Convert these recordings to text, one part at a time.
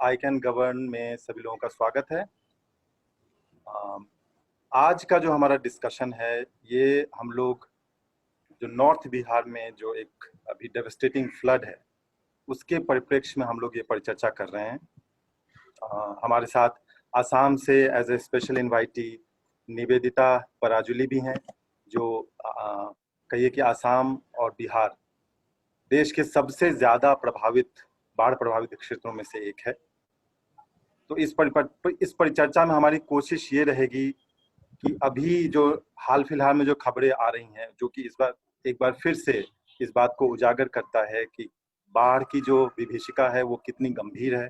I can govern में सभी लोगों का स्वागत है। आज का जो हमारा डिस्कशन है, ये हम लोग जो नॉर्थ बिहार में जो एक अभी डेवस्टेटिंग फ्लड है, उसके परिप्रेक्ष्य में हम लोग ये परिचर्चा कर रहे हैं। हमारे साथ आसाम से as a special invitee Nivedita Parajuli भी हैं, जो कहिए कि आसाम और बिहार देश के सबसे ज्यादा बाढ़ प्रभावित क्षेत्रों में से एक है। तो इस परिचर्चा में हमारी कोशिश ये रहेगी कि अभी जो हाल फिलहाल में जो खबरें आ रही हैं, जो कि इस बार एक बार फिर से इस बात को उजागर करता है कि बाढ़ की जो विभीषिका है वो कितनी गंभीर है।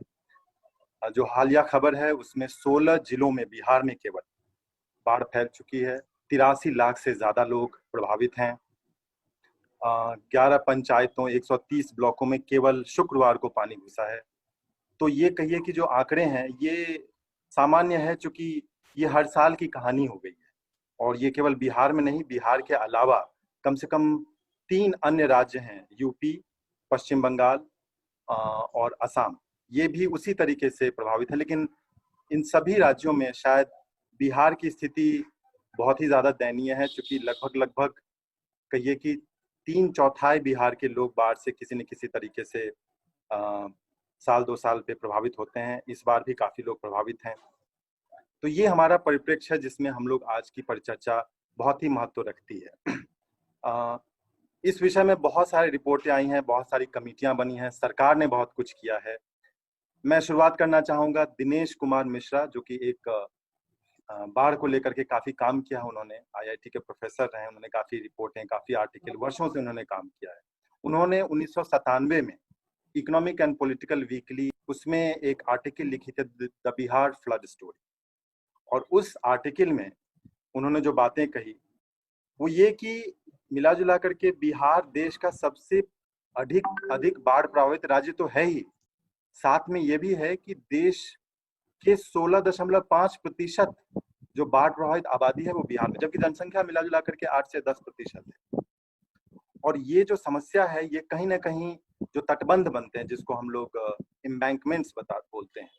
जो हालिया खबर है उसमें 16 जिलों में बिहार में केवल बाढ़ फैल चुकी है। 83 लाख से ज्यादा लोग प्रभावित हैं। 11 पंचायतों 130 ब्लॉकों में केवल शुक्रवार को पानी घुसा है। तो ये कहिए कि जो आंकड़े हैं ये सामान्य है, चूंकि ये हर साल की कहानी हो गई है। और ये केवल बिहार में नहीं, बिहार के अलावा कम से कम 3 अन्य राज्य हैं, यूपी, पश्चिम बंगाल और असम, ये भी उसी तरीके से प्रभावित है। लेकिन इन सभी राज्यों में शायद बिहार की स्थिति बहुत ही ज्यादा दयनीय है, क्योंकि लगभग कहिए कि 3/4 बिहार के लोग बाढ़ से किसी न किसी तरीके से साल 2 साल पे प्रभावित होते हैं। इस बार भी काफी लोग प्रभावित हैं। तो ये हमारा परिप्रेक्ष्य है जिसमें हम लोग आज की परिचर्चा बहुत ही महत्व रखती है। इस विषय में बहुत सारी रिपोर्टें आई हैं, बहुत सारी कमेटियां बनी हैं, सरकार ने बहुत कुछ किया है। मैं शुरुआत करना चाहूंगा दिनेश कुमार मिश्रा, जो कि एक बाढ़ को लेकर के काफी काम किया है। उन्होंने आईआईटी के प्रोफेसर रहे, उन्होंने काफी रिपोर्टें, काफी आर्टिकल, वर्षों से उन्होंने काम किया है। उन्होंने 1997 में इकोनॉमिक एंड पॉलिटिकल वीकली उसमें एक आर्टिकल लिखी थी, द बिहार फ्लड स्टोरी। और उस आर्टिकल में उन्होंने जो बातें कही वो ये कि मिला जुला करके बिहार देश का सबसे अधिक बाढ़ प्रभावित राज्य तो है ही, साथ में ये भी है कि देश के 16.5% जो बाढ़ प्रभावित आबादी है वो बिहार में, जबकि जनसंख्या मिला जुला करके 8 से 10% है। और ये जो समस्या है ये कहीं ना कहीं जो तटबंध बनते हैं, जिसको हम लोग एम्बैंकमेंट्स बोलते हैं,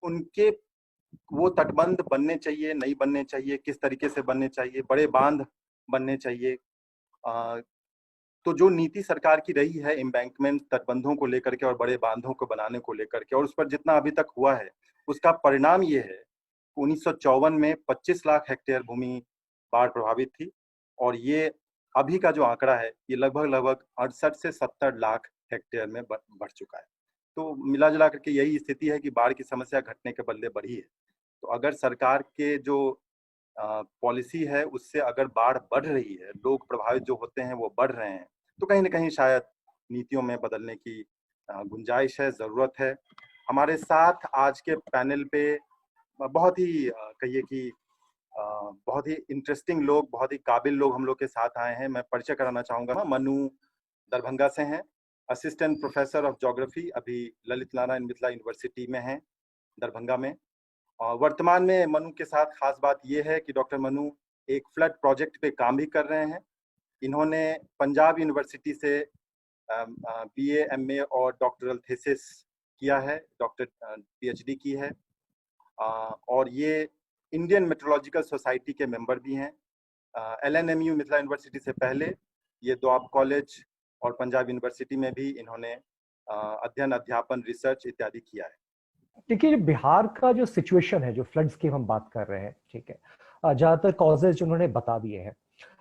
उनके वो तटबंध बनने चाहिए, नहीं बनने चाहिए, किस तरीके से बनने चाहिए, बड़े बांध बनने चाहिए। तो जो नीति सरकार की रही है एम्बैंकमेंट तटबंधों को लेकर के और बड़े बांधों को बनाने को लेकर के, और उस पर जितना अभी तक हुआ है उसका परिणाम ये है, 1954 में 25 लाख हेक्टेयर भूमि बाढ़ प्रभावित थी, और ये अभी का जो आंकड़ा है ये लगभग 68 से 70 लाख हेक्टेयर में बढ़ चुका है। तो मिला जुला करके यही स्थिति है कि बाढ़ की समस्या घटने के बदले बढ़ी है। तो अगर सरकार के जो पॉलिसी है उससे अगर बाढ़ बढ़ रही है, लोग प्रभावित जो होते हैं वो बढ़ रहे हैं, तो कहीं ना कहीं शायद नीतियों में बदलने की गुंजाइश है, जरूरत है। हमारे साथ आज के पैनल पे बहुत ही कहिए कि बहुत ही इंटरेस्टिंग लोग, बहुत ही काबिल लोग हम लोग के साथ आए हैं। मैं परिचय कराना चाहूंगा। मनु दरभंगा से हैं, असिस्टेंट प्रोफेसर ऑफ ज्योग्राफी, अभी ललित नारायण मिथिला यूनिवर्सिटी में हैं दरभंगा में। और वर्तमान में मनु के साथ खास बात यह है कि डॉक्टर मनु एक फ्लड प्रोजेक्ट पे काम भी कर रहे हैं। इन्होंने पंजाब यूनिवर्सिटी से बीए, एमए और डॉक्टरल थीसिस किया है, डॉक्टर पीएचडी की है। और ये इंडियन मेट्रोलॉजिकल सोसाइटी के मेंबर भी हैं। एलएनएमयू मिथिला यूनिवर्सिटी से पहले ये दोआब कॉलेज और पंजाब यूनिवर्सिटी में भी इन्होंने अध्ययन, अध्यापन, रिसर्च इत्यादि किया है। देखिए, बिहार का जो सिचुएशन है, जो फ्लड्स की हम बात कर रहे हैं, ठीक है, ज्यादातर कॉजेज उन्होंने बता दिए हैं।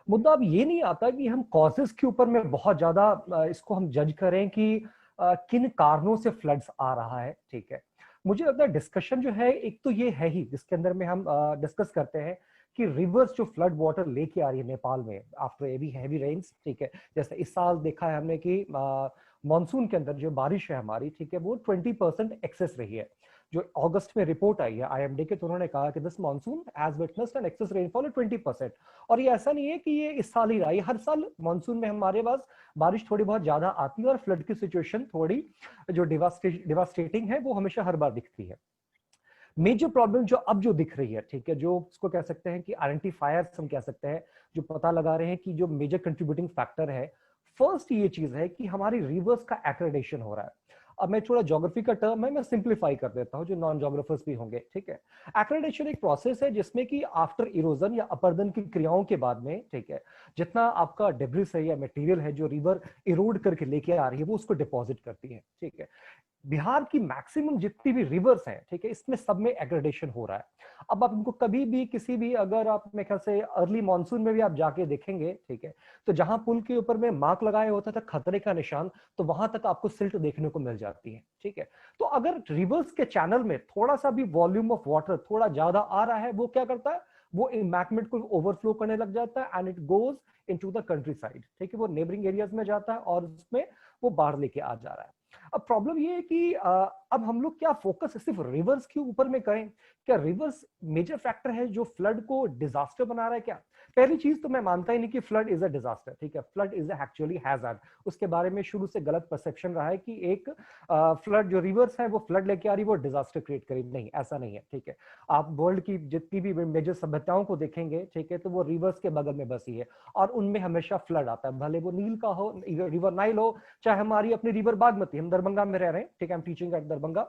मुद्दा अब ये नहीं आता कि हम कॉजेज के ऊपर में बहुत ज्यादा इसको हम जज करें कि किन कारणों से फ्लड्स आ रहा है, ठीक है। मुझे लगता है डिस्कशन जो है एक तो ये है ही, जिसके अंदर में हम डिस्कस करते हैं कि रिवर्स जो फ्लड वाटर लेके आ रही है नेपाल में आफ्टर हैवी रेन्स, ठीक है। जैसे इस साल देखा है हमने कि मानसून के अंदर जो बारिश है हमारी, ठीक है, वो 20% एक्सेस रही है। जो अगस्त में रिपोर्ट आई है आईएमडी के, तो उन्होंने कहा कि this monsoon has witnessed an excess rainfall of 20%। और ये ऐसा नहीं है कि ये इस साल ही रहा है, हर साल मानसून में हमारे पास बारिश थोड़ी बहुत ज्यादा आती है और फ्लड की सिचुएशन थोड़ी जो डिवास्टेटिंग है वो हमेशा हर बार दिखती है। मेजर प्रॉब्लम जो दिख रही है, ठीक है, जो इसको कह सकते हैं कि आइडेंटिफायर्स हम कह सकते हैं, जो पता लगा रहे हैं कि जो मेजर कंट्रीब्यूटिंग फैक्टर है, फर्स्ट ये चीज है कि हमारी रिवर्स का एक्रेडेशन हो रहा है। अब मैं थोड़ा ज्योग्राफी का टर्म है, मैं सिंप्लीफाई कर देता हूँ जो नॉन ज्योग्राफर्स भी होंगे, ठीक है। एक्रेडिटेशन एक प्रोसेस है जिसमें कि आफ्टर इरोजन या अपरदन की क्रियाओं के बाद में, ठीक है, जितना आपका डेब्रिस है या मटेरियल है जो रिवर इरोड करके लेके आ रही है वो उसको डिपॉजिट करती है, ठीक है। बिहार की मैक्सिमम जितनी भी रिवर्स हैं, ठीक है, इसमें सब में एग्रेडेशन हो रहा है। अब आप इनको कभी भी किसी भी, अगर आप मेरे ख्याल से अर्ली मानसून में भी आप जाके देखेंगे, ठीक है, तो जहां पुल के ऊपर में मार्क लगाया होता था खतरे का निशान, तो वहां तक आपको सिल्ट देखने को मिल जाती है, ठीक है। तो अगर रिवर्स के चैनल में थोड़ा सा भी वॉल्यूम ऑफ वाटर थोड़ा ज्यादा आ रहा है, वो क्या करता है, वो एम्बैंकमेंट को ओवरफ्लो करने लग जाता है and it goes into the country side, ठीक है, वो नेबरिंग एरियाज में जाता है और उसमें वो बाढ़ लेके आ जा रहा है। अब प्रॉब्लम ये है कि अब हम लोग क्या फोकस सिर्फ रिवर्स के ऊपर में करें? क्या रिवर्स मेजर फैक्टर है जो फ्लड को डिजास्टर बना रहा है क्या? पहली चीज तो मैं मानता ही नहीं कि फ्लड इज अ डिजास्टर, ठीक है, फ्लड इज एक्चुअली हैजार्ड। उसके बारे में शुरू से गलत परसेप्शन रहा है कि एक फ्लड जो रिवर्स है वो फ्लड लेके आ रही वो डिजास्टर क्रिएट करेगी, नहीं, ऐसा नहीं है, ठीक है। आप वर्ल्ड की जितनी भी मेजर सभ्यताओं को देखेंगे, ठीक है, तो वो रिवर्स के बगल में बसी है और उनमें हमेशा फ्लड आता है, भले वो नील का हो, रिवर नाइल हो, चाहे हमारी अपनी रिवर बागमती, हम दरभंगा में रह रहे हैं, ठीक है, हम टीचिंग एट दरभंगा,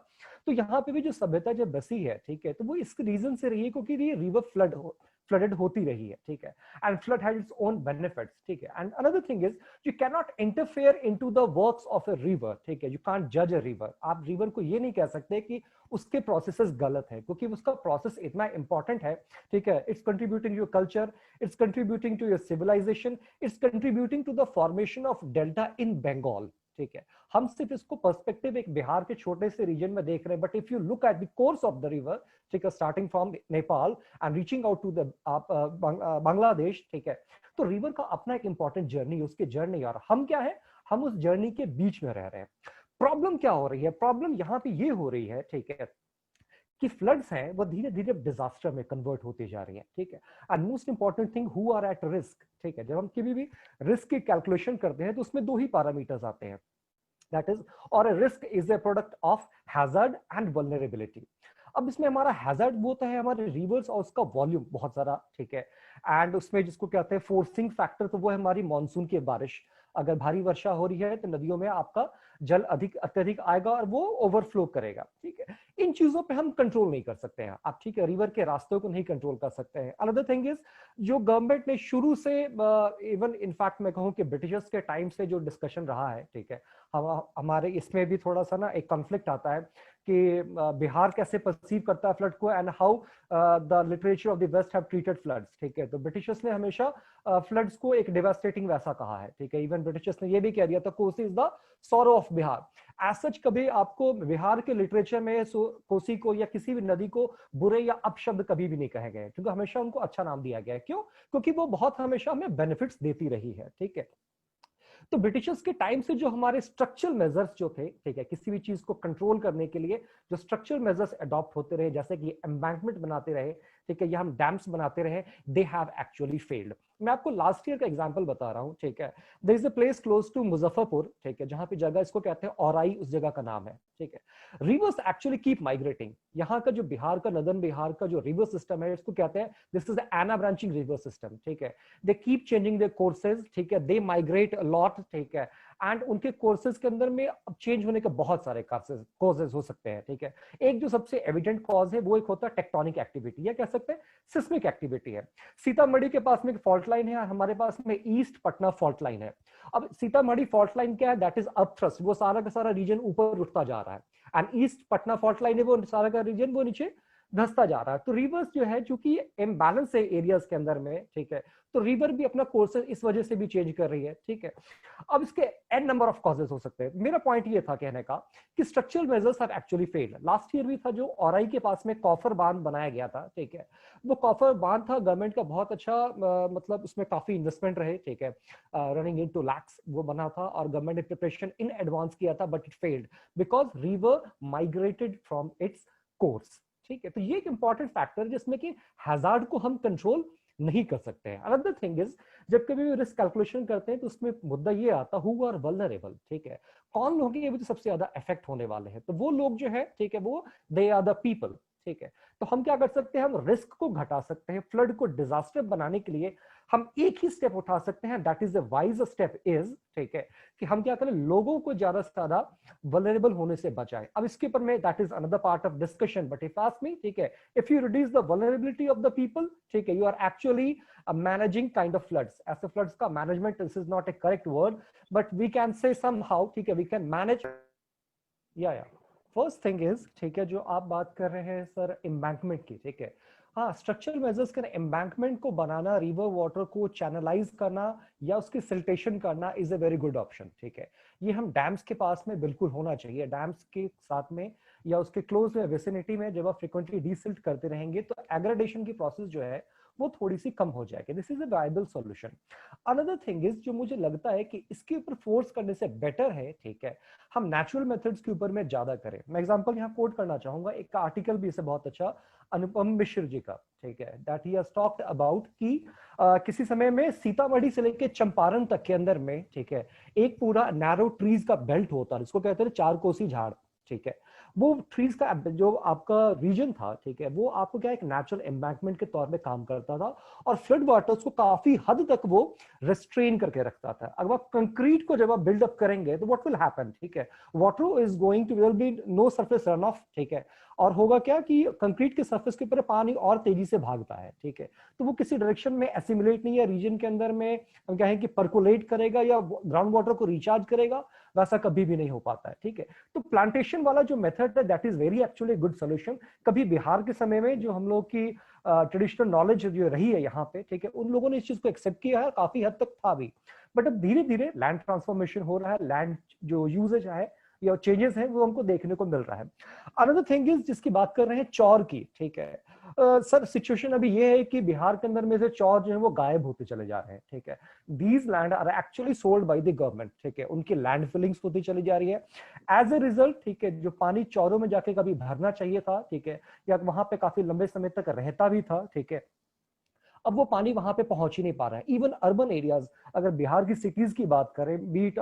तो यहाँ पे भी जो सभ्यता जब बसी है, ठीक है, तो वो इस रीजन से रही है क्योंकि ये रिवर फ्लडेड होती रही है, ठीक है, and flood has its own benefits, ठीक है। And another thing is you can not interfere into the works of a river, ठीक है, यू कांट जज अ रिवर। आप रिवर को ये नहीं कह सकते कि उसके प्रोसेसेस गलत है, क्योंकि उसका प्रोसेस इतना इंपॉर्टेंट है, ठीक है, it's contributing your culture, it's contributing to your civilisation, it's contributing to the formation of delta in Bengal, ठीक है। हम सिर्फ इसको पर्सपेक्टिव एक बिहार के छोटे से रीजन में देख रहे हैं, but if you look at the course of the river, ठीक है, starting from Nepal and reaching out to the Bangladesh, ठीक है, तो रिवर का अपना एक इंपॉर्टेंट जर्नी, उसके जर्नी, और हम क्या है, हम उस जर्नी के बीच में रह रहे हैं। प्रॉब्लम क्या हो रही है? प्रॉब्लम यहाँ पे ये हो रही है, ठीक है, कि फ्लड्स हैं वो धीरे धीरे डिजास्टर में कन्वर्ट होती जा रही है, ठीक है। And most important thing, who are at risk, ठीक है, जब हम कभी भी रिस्क की कैलकुलेशन करते हैं तो उसमें दो ही पैरामीटर्स आते हैं, दैट इज, और a risk is a product of hazard and vulnerability. अब इसमें हमारा हैजर्ड वो तो है हमारे रिवर्स और उसका वॉल्यूम बहुत सारा, ठीक है, एंड उसमें जिसको कहते हैं फोर्सिंग फैक्टर, तो वो है हमारी मानसून की बारिश। अगर भारी वर्षा हो रही है तो नदियों में आपका जल अधिक अत्यधिक आएगा और वो ओवरफ्लो करेगा, ठीक है। इन चीजों पे हम कंट्रोल नहीं कर सकते हैं आप, ठीक है, रिवर के रास्तों को नहीं कंट्रोल कर सकते हैं। अनदर थिंग इज, जो गवर्नमेंट ने शुरू से, इवन इनफैक्ट मैं कहूँ कि ब्रिटिशर्स के टाइम से जो डिस्कशन रहा है, ठीक है, हमारे इसमें भी थोड़ा सा ना एक कॉन्फ्लिक्ट आता है कि बिहार कैसे परसीव करता है फ्लड को and how the literature of the West have treated floods, ठीक है। तो ब्रिटिशर्स ने हमेशा फ्लड्स को एक डेवास्टेटिंग वैसा कहा है, ठीक है। इवन ब्रिटिशर्स ने ये भी कह दिया था Kosi is the sorrow of Bihar. As such कभी आपको बिहार के लिटरेचर में कोसी को या किसी भी नदी को बुरे या अपशब्द कभी भी नहीं कहे गए, क्योंकि हमेशा उनको अच्छा नाम दिया गया है। क्यों? क्योंकि वो बहुत हमेशा हमें बेनिफिट्स देती रही है, ठीक है। तो ब्रिटिशर्स के टाइम से जो हमारे स्ट्रक्चरल मेजर्स जो थे, ठीक है, किसी भी चीज को कंट्रोल करने के लिए जो स्ट्रक्चरल मेजर्स अडॉप्ट होते रहे, जैसे कि एम्बैंकमेंट बनाते रहे, ठीक है, या हम डैम्स बनाते रहे, दे हैव एक्चुअली फेल्ड। मैं आपको लास्ट ईयर का एग्जांपल बता रहा हूं, ठीक है। There is a place close to Muzaffarpur, ठीक है, जहां पे जगह इसको कहते हैं औराई, उस जगह का नाम है, ठीक है। Reverse actually keep migrating. यहाँ का जो बिहार का, नदन बिहार का जो रिवर सिस्टम है, इसको कहते हैं this is anabranching river system, ठीक है। They keep changing their courses, ठीक है, दे माइग्रेट अ लॉट, ठीक है, एंड उनके कोर्सेज के अंदर में अब चेंज होने के बहुत सारे कॉजेज हो सकते हैं, ठीक है। एक जो सबसे एविडेंट कॉज है वो एक होता है टेक्टोनिक एक्टिविटी, या कह सकते हैं सिस्मिक एक्टिविटी है। सीतामढ़ी के पास में एक फॉल्ट लाइन है और हमारे पास में ईस्ट पटना फॉल्ट लाइन है। अब सीतामढ़ी फॉल्ट लाइन क्या है? दैट इज अपथ्रस्ट, वो सारा का सारा रीजन ऊपर उठता जा रहा है, and east Patna fault line है वो सारा का रीजन वो नीचे धंसता जा रहा है। तो रिवर्स जो है, चूंकि इम्बैलेंस है एरियाज के अंदर में, ठीक है, तो रिवर भी अपना कोर्स इस वजह से भी चेंज कर रही है, ठीक है। अब इसके एन नंबर ऑफ कॉजेस हो सकते हैं। मेरा पॉइंट ये था कहने का कि structural measures have actually failed. Last year भी था जो औराई के पास में कॉफर बांध बनाया गया था, ठीक है। वो कॉफर बांध था गवर्नमेंट का बहुत अच्छा, मतलब उसमें काफी इन्वेस्टमेंट रहे, ठीक है, रनिंग इनटू लैक्स वो बना था और गवर्नमेंट ने प्रिपरेशन इन एडवांस किया था, but it failed because river migrated from its course, ठीक है। तो ये एक इंपॉर्टेंट फैक्टर जिसमें कि हैजार्ड को हम कंट्रोल नहीं कर सकते हैं। अनदर थिंग इज, जब कभी भी रिस्क कैलकुलेशन करते हैं तो उसमें मुद्दा ये आता है हु आर वल्नरेबल, ठीक है, कौन लोग हैं ये सबसे ज्यादा इफेक्ट होने वाले हैं। तो वो लोग जो है, ठीक है, वो दे आर द पीपल, ठीक है। तो हम क्या कर सकते हैं, हम रिस्क को घटा सकते हैं। फ्लड को डिजास्टर बनाने के लिए हम एक ही स्टेप उठा सकते हैं, that is the wise step is, ठीक है, कि हम क्या करें, लोगों को ज्यादा से ज्यादा वल्नरेबल होने से बचाएं। अब इसके ऊपर में that is another part of discussion, but if ask me, ठीक है, if you reduce the vulnerability of the people, ठीक है, you are actually managing kind of floods. ऐसे फ्लड्स का management, this is not a correct word, but we can say somehow, ठीक है, we can manage. या first thing is, ठीक है, जो आप बात कर रहे हैं सर एम्बैंकमेंट की, ठीक है, हाँ, स्ट्रक्चरल मेजर्स का एम्बैंकमेंट को बनाना, रिवर वाटर को चैनलाइज करना या उसकी सिल्टेशन करना is a very good option, ठीक है। ये हम डैम्स के पास में बिल्कुल होना चाहिए। डैम्स के साथ में या उसके क्लोज में विसिनिटी में जब आप फ्रिक्वेंटली डीसिल्ट करते रहेंगे तो एग्रेडेशन की प्रोसेस जो है वो थोड़ी सी कम हो जाएगी। This is a viable solution. Another thing is, जो मुझे लगता है कि इसके ऊपर फोर्स करने से बेटर है, ठीक है, हम नेचुरल मेथड्स के ऊपर में ज्यादा करें। मैं एग्जांपल यहाँ कोट करना चाहूंगा, एक आर्टिकल भी इसे बहुत अच्छा, अनुपम मिश्र जी का, ठीक है, that he has talked about कि किसी समय में सीतामढ़ी से लेके चंपारण तक के अंदर में, ठीक है, एक पूरा नैरो ट्रीज का बेल्ट होता है, इसको कहते हैं चार कोसी झाड़, ठीक है। वो ट्रीज का जो आपका रीजन था, ठीक है, वो आपको क्या एक नेचुरल एम्बैंकमेंट के तौर पे काम करता था और फ्लड वाटर्स को काफी हद तक वो रिस्ट्रेन करके रखता था। अगर आप कंक्रीट को जब आप बिल्डअप करेंगे तो व्हाट विल हैपन, ठीक है, water is going to will be no surface run off, ठीक है, और होगा क्या कि कंक्रीट के सरफेस के ऊपर पानी और तेजी से भागता है, ठीक है, तो वो किसी डायरेक्शन में एसिमुलेट नहीं, या रीजन के अंदर में हम कहें कि परकुलेट करेगा या ग्राउंड वाटर को रिचार्ज करेगा, वैसा कभी भी नहीं हो पाता है, ठीक है। तो प्लांटेशन वाला जो मेथड है that is very actually good solution. कभी बिहार के समय में जो हम लोग की ट्रेडिशनल नॉलेज जो रही है यहाँ पे, ठीक है, उन लोगों ने इस चीज को एक्सेप्ट किया है, काफी हद तक था भी, बट अब धीरे धीरे लैंड ट्रांसफॉर्मेशन हो रहा है, लैंड जो यूजेज है या चेंजेस हैं वो हमको देखने को मिल रहा है। अनदर थिंग इज, जिसकी बात कर रहे हैं चौर की, ठीक है, सर सिचुएशन अभी ये है कि बिहार के अंदर में से चौर जो है वो गायब होते चले जा रहे हैं, ठीक है। These land are actually sold by the government, ठीक है, उनकी लैंड फिलिंग्स होती चली जा रही है। एज ए रिजल्ट, ठीक है, जो पानी चौरों में जाके कभी भरना चाहिए था, ठीक है, या वहां पे काफी लंबे समय तक रहता भी था, ठीक है, अब वो पानी वहां पे पहुंच ही नहीं पा रहा है। इवन अर्बन एरियाज, अगर बिहार की सिटीज की बात करें, B it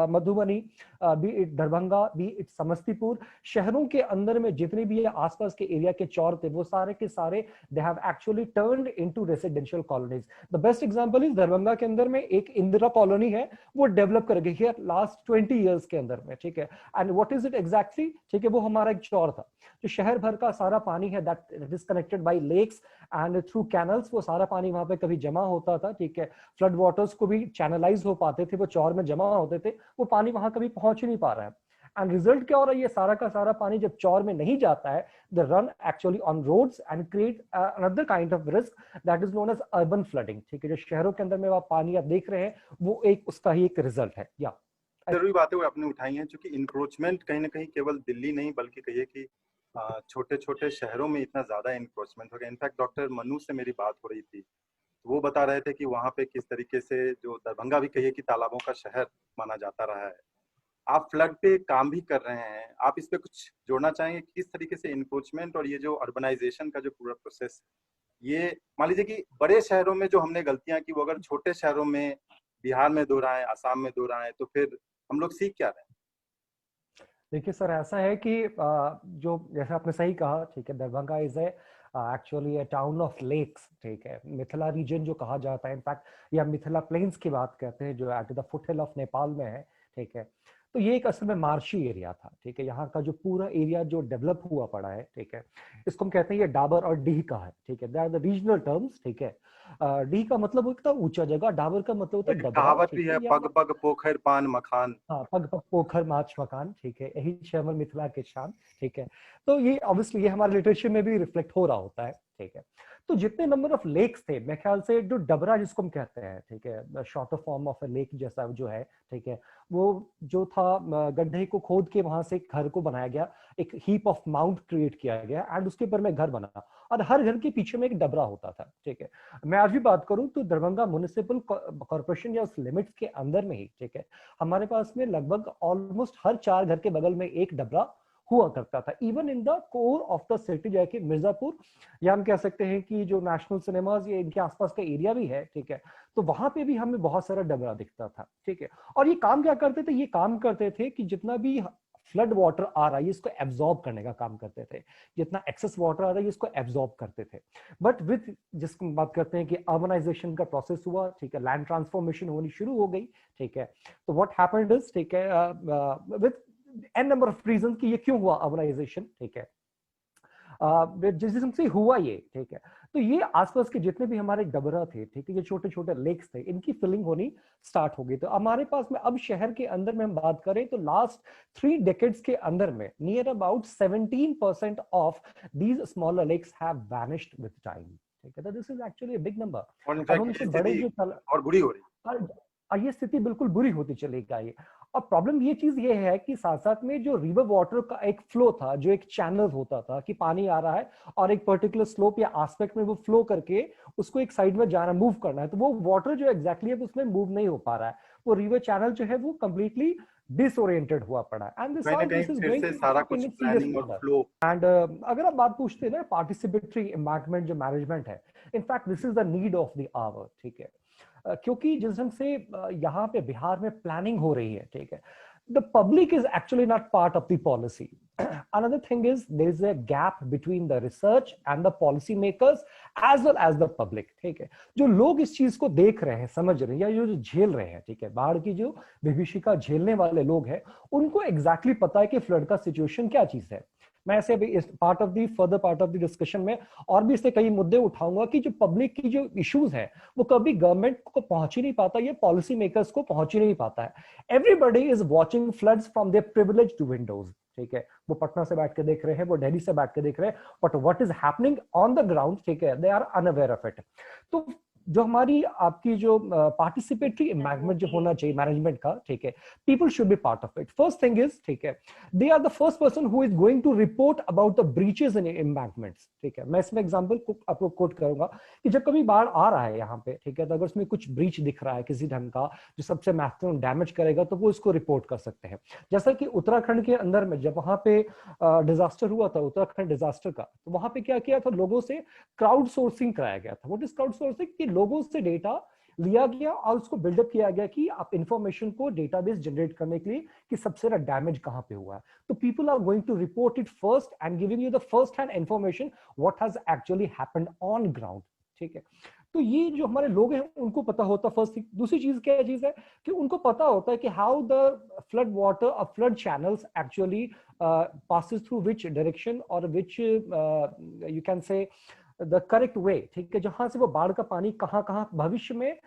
Madhubani, B it Darbhanga, B it Samastipur, शहरों के अंदर में जितने भी आसपास के एरिया के चौर थे वो सारे के सारे they have actually turned into residential colonies. The best example is Darbhanga के अंदर में एक इंदिरा कॉलोनी है, वो डेवलप कर गई है लास्ट 20 ईयर्स के अंदर में, ठीक है। And what is it exactly, ठीक है, वो हमारा एक चौर था। जो शहर भर का सारा पानी है that is connected by lakes and through canals, वो सारा पानी वहां पे कभी जमा होता था, ठीक है, फ्लड वाटर्स को भी चैनलाइज हो पाते थे, वो चौर में जमा होते थे, वो पानी वहां कभी पहुंच ही नहीं पा रहा है। एंड रिजल्ट क्या हो रहा है, ये सारा का सारा पानी जब चौर में नहीं जाता है, the run actually on roads and create another kind of risk that is known as urban flooding, ठीक है। जो शहरों के अंदर में आप पानी आप देख रहे हैं वो एक उसका ही एक रिजल्ट है। या जरूरी बातें वो आपने उठाई हैं, क्योंकि इंक्रोचमेंट कहीं ना कहीं केवल दिल्ली नहीं बल्कि कहिए कि छोटे छोटे शहरों में इतना ज्यादा इंक्रोचमेंट हो गया। इनफैक्ट डॉक्टर मनु से मेरी बात हो रही थी, वो बता रहे थे कि वहां पे किस तरीके से, जो दरभंगा भी कहिए कि तालाबों का शहर माना जाता रहा है, आप फ्लड पे काम भी कर रहे हैं, आप इस पे कुछ जोड़ना चाहेंगे किस तरीके से इंक्रोचमेंट और ये जो अर्बनाइजेशन का जो पूरा प्रोसेस, ये मान लीजिए कि बड़े शहरों में जो हमने गलतियां की वो अगर छोटे शहरों में बिहार में दोहराएं, असम में दोहराएं, तो फिर हम लोग सीख क्या रहे हैं? देखिए सर, ऐसा है कि जो जैसे आपने सही कहा, ठीक है, Darbhanga is a actually a town of lakes, ठीक है, मिथिला रीजन जो कहा जाता है इनफैक्ट, या मिथिला प्लेन्स की बात करते हैं जो at the foothill of Nepal में है, ठीक है। तो ये एक असल में मार्शी एरिया था, ठीक है। यहाँ का जो पूरा एरिया जो डेवलप हुआ पड़ा है, ठीक है, इसको हम कहते हैं ये डाबर और डीह का है, ठीक है, they are the regional terms, ठीक है। डीह का मतलब होता है ऊंचा जगह, डाबर का मतलब होता है एक डबरा, कहावत भी ठीक है, है, या पग पग पोखर पान मखान। हाँ, पग पग पोखर माछ मकान, ठीक है, यही श्यामल मिथिला के शान, ठीक है। तो ये ऑब्वियसली ये हमारे लिटरेचर में भी रिफ्लेक्ट हो रहा होता है, ठीक है। तो जितने नंबर ऑफ लेक्स थे, मेरे ख्याल से जो डबरा जिसको हम कहते हैं, ठीक है, shorter form of A lake जैसा जो है, ठीक है, वो जो था गड्ढे को खोद के वहां से एक घर को बनाया गया, एक हीप ऑफ माउंट क्रिएट किया गया एंड उसके ऊपर में घर बना, और हर घर के पीछे में एक डबरा होता था, ठीक है। मैं आज भी बात करूं तो दरभंगा म्युनिसिपल कॉर्पोरेशन या उस लिमिट्स के अंदर में ही, ठीक है, हमारे पास में लगभग ऑलमोस्ट हर 4 घर के बगल में एक डबरा हुआ करता था। Even in the core of the city, जैसे मिर्जापुर, या हम कह सकते हैं कि जो नेशनल सिनेमाज ये इनके आसपास का एरिया भी है, ठीक है, तो वहां पे भी हमें बहुत सारा डबरा दिखता था, ठीक है। और ये काम क्या करते थे, ये काम करते थे कि जितना भी फ्लड वाटर आ रहा है इसको एब्जॉर्ब करने का काम करते थे, जितना एक्सेस वाटर आ रहा है इसको एब्जॉर्ब करते थे। बट विद जिसको बात करते हैं कि अर्बनाइजेशन का प्रोसेस हुआ, ठीक है, लैंड ट्रांसफॉर्मेशन होनी शुरू हो गई, ठीक है, तो व्हाट हैपेंड इज, ठीक है, with an number of reason कि ये क्यों हुआ अर्बनाइजेशन, ठीक है, जिस किस्म से हुआ ये, ठीक है, तो ये आसपास के जितने भी हमारे डबरा थे, ठीक है, ये छोटे छोटे लेक्स थे, इनकी फिलिंग होनी स्टार्ट हो गई। तो हमारे पास में अब शहर के अंदर में हम बात करें तो लास्ट 3 डेकेड्स के अंदर में near about 17% of these smaller lakes have vanished with time, ठीक है, तो this is actually a big number. और अब उनसे बड़े जो और बुरी हो रही है, ये स्थिति बिल्कुल बुरी होती चली गई। और प्रॉब्लम ये चीज ये है कि साथ साथ में जो रिवर वाटर का एक फ्लो था, जो एक चैनल होता था कि पानी आ रहा है और एक पर्टिकुलर स्लोप या एस्पेक्ट में वो फ्लो करके उसको एक साइड में जाना, मूव करना है, तो वो वाटर जो एग्जैक्टली है उसमें मूव नहीं हो पा रहा है, वो रिवर चैनल जो है वो कंप्लीटली डिसओरिएंटेड हुआ पड़ा है। And this is going to सारा कुछ प्लानिंग और फ्लो। एंड अगर आप बात पूछते हैं ना पार्टिसिपेटरी एम्बैंकमेंट जो मैनेजमेंट है, in fact this is the need of the hour, ठीक है, क्योंकि जिस ढंग से यहाँ पे बिहार में प्लानिंग हो रही है, ठीक है, the public is actually not part of the policy. Another thing is there is a gap between the research and the policy makers as well as the public, ठीक है, जो लोग इस चीज को देख रहे हैं, समझ रहे हैं, या जो झेल रहे हैं, ठीक है, बाढ़ की जो विभीषिका झेलने वाले लोग हैं, उनको एग्जैक्टली पता है कि फ्लड का सिचुएशन क्या चीज है। मैं ऐसे अभी इस further part of the discussion में और भी इससे कई मुद्दे उठाऊंगा कि जो पब्लिक की जो इश्यूज है वो कभी गवर्नमेंट को पहुंच ही नहीं पाता, ये पॉलिसी मेकर्स को पहुंच ही नहीं पाता है। Everybody is watching floods from their privileged windows, ठीक है, वो पटना से बैठ के देख रहे हैं, वो दिल्ली से बैठ के देख रहे हैं, but what is happening on the ground, ठीक है, they are unaware of it. तो जो हमारी आपकी जो पार्टिसिपेटरी एम्बैंकमेंट जो होना चाहिए मैनेजमेंट का, ठीक है, people should be part of it. First thing is, ठीक है, they are the first person who is going to report about the breaches in embankments, ठीक है। मैं इसमें एग्जांपल आपको कोट करूंगा कि जब कभी बाढ़ आ रहा है यहाँ पे, ठीक है, तो अगर उसमें कुछ ब्रीच दिख रहा है किसी ढंग का जो सबसे मैक्सिमम डैमेज करेगा, तो वो इसको रिपोर्ट कर सकते हैं। जैसा कि उत्तराखंड के अंदर में जब वहां पे डिजास्टर हुआ था, उत्तराखंड डिजास्टर का, तो वहां पे क्या किया था, लोगों से क्राउड सोर्सिंग कराया गया था। What is crowd sourcing? कि लोगों से डेटा लिया गया और उसको बिल्डअप किया गया कि आप इंफॉर्मेशन को डेटाबेस जनरेट करने के लिए कि सबसे ज्यादा डैमेज कहां पे हुआ है। तो people are going to report it first and giving you the first hand information what has actually happened on ground, ठीक है। तो ये जो हमारे लोग हैं उनको पता होता फर्स्ट थिंग। दूसरी चीज क्या चीज है कि उनको पता होता है कि हाउ द फ्लड वाटर और flood channels actually passes through which direction और which you can say the correct way, ठीक है, जहां से वो बाढ़ का पानी कहां कहां भविष्य में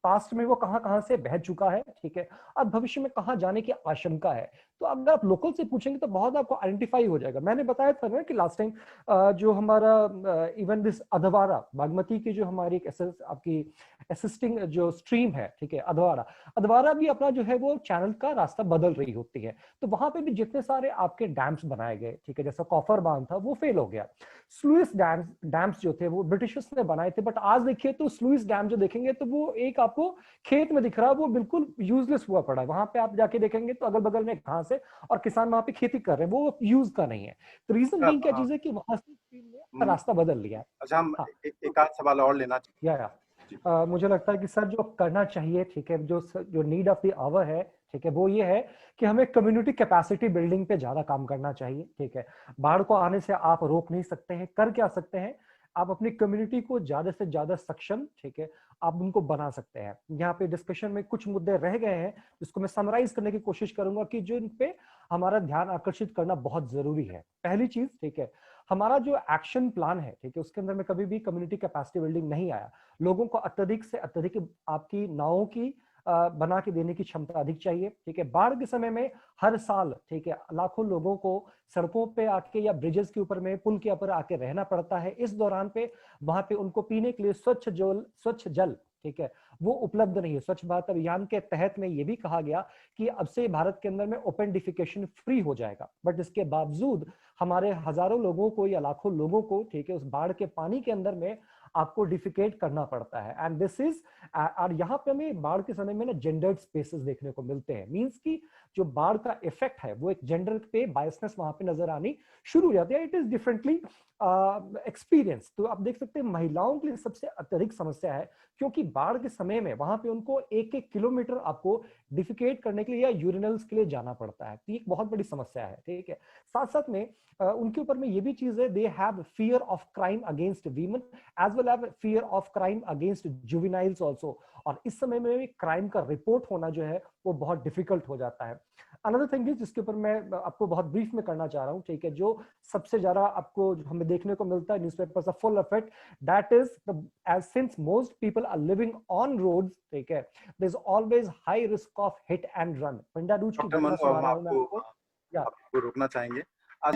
पास्ट में वो कहां कहां से बह चुका है, ठीक है, और भविष्य में कहां जाने की आशंका है। तो अगर आप लोकल से पूछेंगे तो बहुत आपको आइडेंटिफाई हो जाएगा। मैंने बताया था ना कि लास्ट टाइम जो हमारा इवन दिस अधवारा बागमती की जो हमारी आपकी असिस्टिंग जो स्ट्रीम है, ठीक है, अधवारा भी अपना जो है वो चैनल का रास्ता बदल रही होती है। तो वहां पे भी जितने सारे आपके डैम्स बनाए गए, ठीक है, जैसा कॉफर बांध था वो फेल हो गया। स्लुइस डैम्स जो थे वो ब्रिटिशर्स ने बनाए थे, बट आज देखिए तो स्लुइस डैम जो देखेंगे तो वो एक आपको खेत में दिख रहा है, वो बिल्कुल यूजलेस हुआ पड़ा है। वहां पे आप जाके देखेंगे तो अगल बगल में घास है और किसान वहां पे खेती कर रहे हैं, वो यूज का नहीं है। तो रीजन बीइंग क्या चीज है कि वहां से रास्ता बदल लिया। अच्छा, हम एक आध सवाल और लेना या मुझे लगता है कि सर जो करना चाहिए, ठीक है, जो नीड ऑफ द आवर है, ठीक है, वो ये है कि हमें कम्युनिटी कैपेसिटी बिल्डिंग पे ज्यादा काम करना चाहिए, ठीक है। बाढ़ को आने से आप रोक नहीं सकते हैं, कर क्या सकते हैं, आप अपनी कम्युनिटी को ज्यादा से ज्यादा सक्षम, ठीक है, आप उनको बना सकते हैं। यहाँ पे डिस्कशन में कुछ मुद्दे रह गए हैं जिसको मैं समराइज करने की कोशिश करूंगा कि जो इन पे हमारा ध्यान आकर्षित करना बहुत जरूरी है। पहली चीज, ठीक है, हमारा जो एक्शन प्लान है, ठीक है, उसके अंदर में कभी भी कम्युनिटी कैपेसिटी बिल्डिंग नहीं आया। लोगों को अत्यधिक से अत्यधिक आपकी नावों की बना के देने की क्षमता अधिक चाहिए, ठीक है। बाढ़ के समय में हर साल, ठीक है, लाखों लोगों को सड़कों पे आके या ब्रिजेस के ऊपर में, पुल के ऊपर आके रहना पड़ता है। इस दौरान पे वहां पे उनको पीने के लिए स्वच्छ जल, ठीक है, वो उपलब्ध नहीं है। स्वच्छ भारत अभियान के तहत में ये भी कहा गया कि अब से भारत के अंदर में ओपन डिफिकेशन फ्री हो जाएगा, बट इसके बावजूद हमारे हजारों लोगों को या लाखों लोगों को, ठीक है, उस बाढ़ के पानी के अंदर में आपको डिफिकेट करना पड़ता है। एंड दिस इज, और यहाँ पे हमें बाढ़ के समय में ना जेंडर्ड स्पेसेस देखने को मिलते हैं। मींस कि जो बाढ़ का इफेक्ट है वो एक जेंडर पे बायसनेस वहां पे नजर आनी शुरू हो जाती है। It is differently experience. तो आप देख सकते हैं महिलाओं के लिए सबसे अत्यधिक समस्या है, क्योंकि बाढ़ के समय में वहां पे उनको 1-1 किलोमीटर आपको डिफिकेट करने के लिए या यूरिनल्स के लिए जाना पड़ता है। तो ये एक बहुत बड़ी समस्या है, ठीक है। साथ साथ में उनके ऊपर में ये भी चीज है, they have fear of crime against women as well as fear of crime against juveniles also. और इस समय में क्राइम का रिपोर्ट होना जो है वो बहुत डिफिकल्ट हो जाता है। अनदर थिंग इज, जिसके ऊपर मैं आपको बहुत ब्रीफ में करना चाह रहा हूँ, ठीक है, जो सबसे ज्यादा आपको हमें देखने को मिलता है न्यूज़पेपर्स का full effect, that is as since most people are living on roads, ठीक है, there is always high risk of hit and run. पिंडाडूच की डॉक्टर घटना मनु, सुना हम रहा हूं मैं आपको आपको। या आपको रोकना चाहेंगे। आज